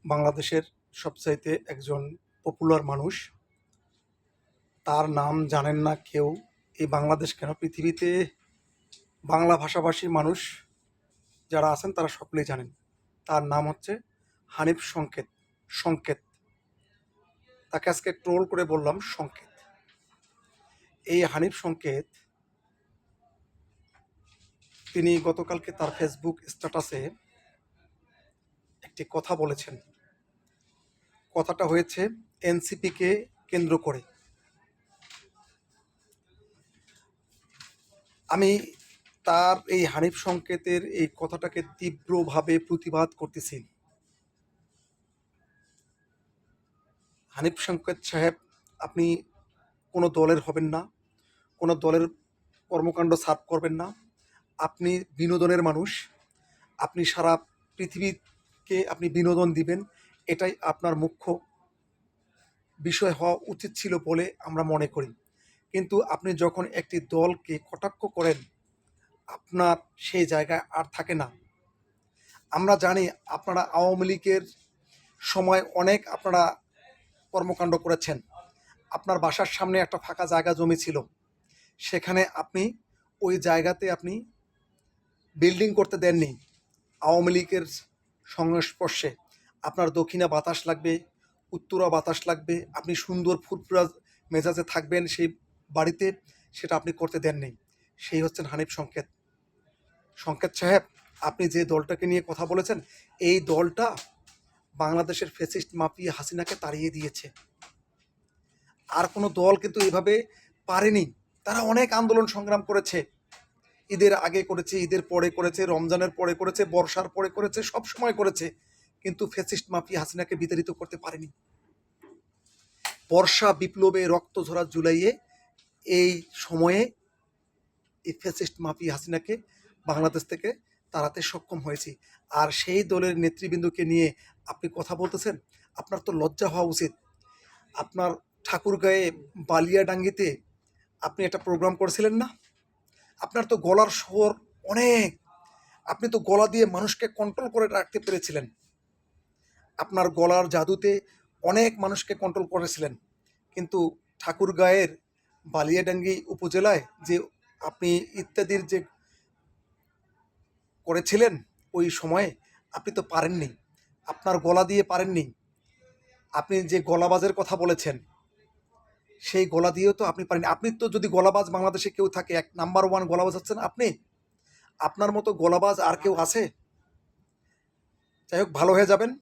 বাংলাদেশের সবচাইতে একজন পপুলার মানুষ। তার নাম জানেন না কেউ। এই বাংলাদেশ কেন, পৃথিবীতে বাংলা ভাষাভাষী মানুষ যারা আছেন তারা সকলেই জানেন। তার নাম হচ্ছে হানিফ সংকেত। সংকেত, তাকে আজকে ট্রোল করে বললাম সংকেত। এই হানিফ সংকেত তিনি গতকালকে তার ফেসবুক স্ট্যাটাসে একটি কথা বলেছেন। কথাটা হয়েছে এনসিপিকে কেন্দ্র করে। আমি তার এই হানিফ সংকেতের এই কথাটাকে তীব্রভাবে প্রতিবাদ করতেছি। হানিফ সংকেত সাহেব, আপনি কোনো দলের হবেন না, কোনো দলের কর্মকাণ্ড সার্ভ করবেন না। আপনি বিনোদনের মানুষ। আপনি সারা পৃথিবীকে আপনি বিনোদন দিবেন, এটাই আপনার মুখ্য বিষয় হওয়া উচিত ছিল বলে আমরা মনে করি। কিন্তু আপনি যখন একটি দলকে কটাক্ষ করেন, আপনার সেই জায়গায় আর থাকে না। আমরা জানি আপনারা আওয়ামী লীগের সময় অনেক আপনারা কর্মকাণ্ড করেছেন। আপনার বাসার সামনে একটা ফাঁকা জায়গা জমি ছিল, সেখানে আপনি ওই জায়গাতে আপনি বিল্ডিং করতে দেননি। আওয়ামী লীগের সংস্পর্শে আপনার দক্ষিণা বাতাস লাগবে, উত্তরা বাতাস লাগবে, আপনি সুন্দর ফুরফুরা মেজাজে থাকবেন সেই বাড়িতে, সেটা আপনি করতে দেননি। সেই হচ্ছেন হানিফ সংকেত। সংকেত সাহেব, আপনি যে দলটাকে নিয়ে কথা বলেছেন, এই দলটা বাংলাদেশের ফ্যাসিস্ট মাফিয়া হাসিনাকে তাড়িয়ে দিয়েছে। আর কোনো দল কিন্তু এভাবে পারেনি। তারা অনেক আন্দোলন সংগ্রাম করেছে, ঈদের আগে করেছে, ঈদের পরে করেছে, রমজানের পরে করেছে, বর্ষার পরে করেছে, সব সময় করেছে, কিন্তু ফ্যাসিস্ট মাফিয়া হাসিনাকে বিতাড়িত করতে পারেনি। বর্ষা বিপ্লবে রক্ত ঝরা জুলাইয়ে এই সময়ে এই ফ্যাসিস্ট মাফিয়া হাসিনাকে বাংলাদেশ থেকে তাড়াতে সক্ষম হয়েছি। আর সেই দলের নেতৃবৃন্দকে নিয়ে আপনি কথা বলতেছেন, আপনার তো লজ্জা হওয়া উচিত। আপনার ঠাকুরগাঁয়ে বালিয়াডাঙ্গিতে আপনি একটা প্রোগ্রাম করেছিলেন না? আপনার তো গলার স্বর অনেক, আপনি তো গলা দিয়ে মানুষকে কন্ট্রোল করে রাখতে পেরেছিলেন। আপনার গলার জাদুতে অনেক মানুষকে কন্ট্রোল করেছিলেন। কিন্তু ঠাকুরগাঁয়ের বালিয়াডাঙ্গি উপজেলায় যে আপনি ইত্যাদির যে করেছিলেন, ওই সময়ে আপনি তো পারেননি, আপনার গলা দিয়ে পারেননি। আপনি যে গলাবাজের কথা বলেছেন, সেই গলা দিয়েও তো আপনি পারেননি। আপনি তো, যদি গলাবাজ বাংলাদেশে কেউ থাকে, এক নাম্বার ওয়ান গলাবাজ হচ্ছেন আপনি। আপনার মতো গলাবাজ আর কেউ আছে? যাই হোক, ভালো হয়ে যাবেন।